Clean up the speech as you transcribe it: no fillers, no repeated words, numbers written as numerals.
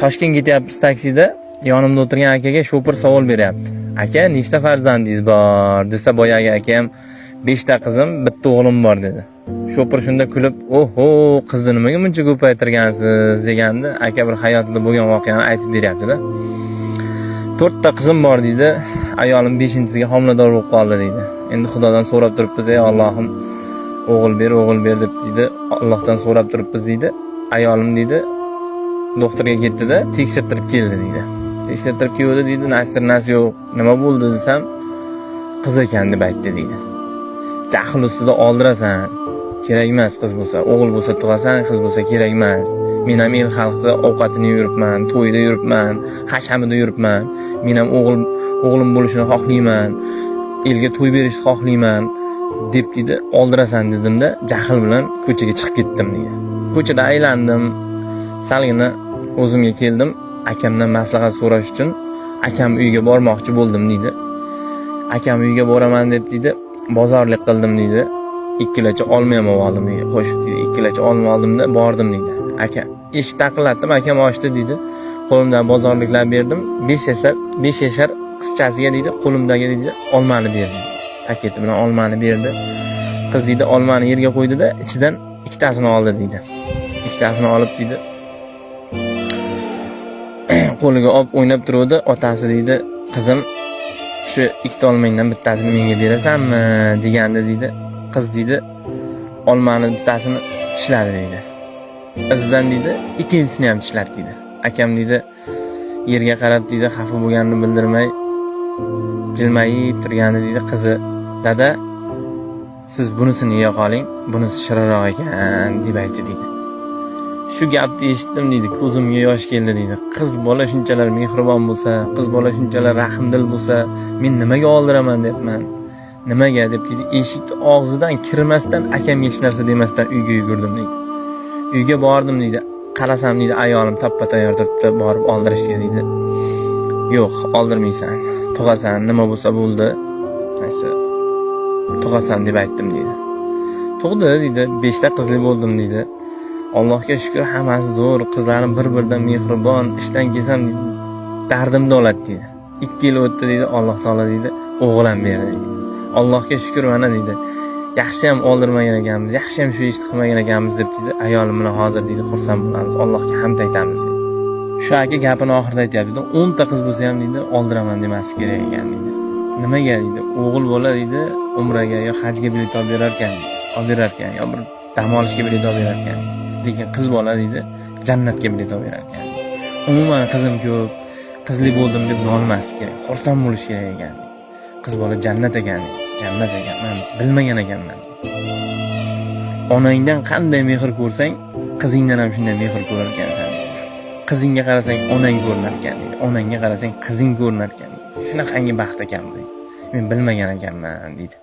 Toshkentga ketyapmiz taksida. Yonimda o'tirgan akaga shofir savol beryapti. Aka, nechta farzandingiz bor? Desa boyagi akam 5 ta qizim, 1 ta o'g'lim bor dedi. Shofir shunda kulib, "Oho, qizni nimaga buncha ko'paytirgansiz?" deganda, aka bir hayotida bo'lgan voqeani aytib beryapti-da. 4 ta qizim bor dedi. Ayolim 5-chisiga homilador bo'lib qoldi dedi. Endi Xudodan so'rab turibmiz, "Ey Allohim, o'g'il ber deb dedi. Allohdan so'rab turibmiz" dedi. Ayolim dedi, doktorga ketdi-da, tekshirtirib keldi dedi. Tekshirtirib keldi dedi, "Nasr yo'q. Nima bo'ldi?" desam, "Qiz ekan" deb aytdi dedi. Jahl ustida oldirasan. Kerak emas qiz bo'lsa, o'g'il bo'lsa tug'asan, qiz bo'lsa kerak emas. Men ham el xalqda ovqatini yuribman, to'yda yuribman, hashamida yuribman. Men ham o'g'lim bo'lishini xohlayman. Elga to'y berishni xohlayman deb dedi, oldirasan dedimda, jahl bilan ko'chaga chiqib ketdim dedi. Ko'chada aylandim, salgina o'zimga keldim, akamdan maslahat so'rash uchun akam uyiga bormoqchi bo'ldim dedi. Akam uyiga boraman deb dedi, bozorlik qildim dedi. 2 kilocha olma ham oldim dedi. Xo'sh dedi, 2 kilocha olma oldimda bordim dedi. Aka, eshik taqillatdim, akam ochdi dedi. Qo'limdan bozorliklar berdim. 5 yashar qizchasiga dedi, qo'limdagi dedi, olmani berdi. Paketi bilan olmani berdi. Qiz dedi, olmani yerga qo'ydi-da, ichidan 2 tasini oldi dedi. 2 tasini olib dedi, qo'liga olib o'ynab turdi. Otasi dedi, "Qizim, shu 2 ta olmangdan bittasini menga berasanmi?" deganda dedi. Qiz dedi, olmani bittasini tishladi dedi. Izidan dedi, ikkinchisini ham tishladi dedi. Akam dedi, yerga qarab dedi, xafa bo'lganini bildirmay jilmayib turgandi dedi. Qizi, "Dada, siz bunisini yeya qoling, bunisi shirinroq ekan" deb aytdi dedi. Shu gapni eshitdim dedi, ko'zimga yosh keldi dedi. Qiz bola shunchalar mehribon bo'lsa, qiz bola shunchalar rahmdil bo'lsa, men nimaga oldiraman debman. Nimaga deb dedi, eshikni og'zidan kirmasdan akam hech narsa demasdan uyga yugurdim dedi. Uyga bordim dedi. Qarasam dedi, ayolim tappa tayyor turibdi, borib oldirishga dedi. "Yo'q, oldirmaysan. Tug'asan, nima bo'lsa bo'ldi. Qaysi tug'asan" deb aytdim dedi. Tug'di dedi, 5 ta qizli bo'ldim dedi. Allohga shukr, hammasi zo'r, qizlarim bir-biridan mehribon, ishdan kelsam dardimni oladi dedi. 2 yil o'tdi dedi, Alloh taolo dedi, o'g'il ham berdi. Allohga shukr mana dedi. Yaxshi ham oldirmagan ekanmiz, yaxshi ham shu ishni qilmagan ekanmiz deb dedi. Ayolim bilan hozir dedi, xursand bo'lamiz, Allohga hamd aytamiz dedi. Shu aka gapini oxirida aytayapti, 10 ta qiz bo'lsa ham dedi, oldiraman demasi kerak ekan dedi. Nimaga dedi? O'g'il bola dedi, umraga yo hajga bilet olib berar ekan, yo bir dam olishga bilet olib berar ekan. Lekin qiz bola dedi, jannatga bilet olib berar ekan. Umuman qizim ko'p, qizli bo'ldim deb nolmas kerak, xursand bo'lish kerak ekan. Qiz bola jannat ekan, men bilmagan ekanman. Onangdan qanday mehr ko'rsang, qizingdan ham shunday mehr ko'rar ekansan. Qizingga qarasang onang ko'rinar ekan dedi. Onangga qarasang qizing ko'rinar ekan. Shunaqangi baxt ekan bu. Men bilmagan ekanman dedi.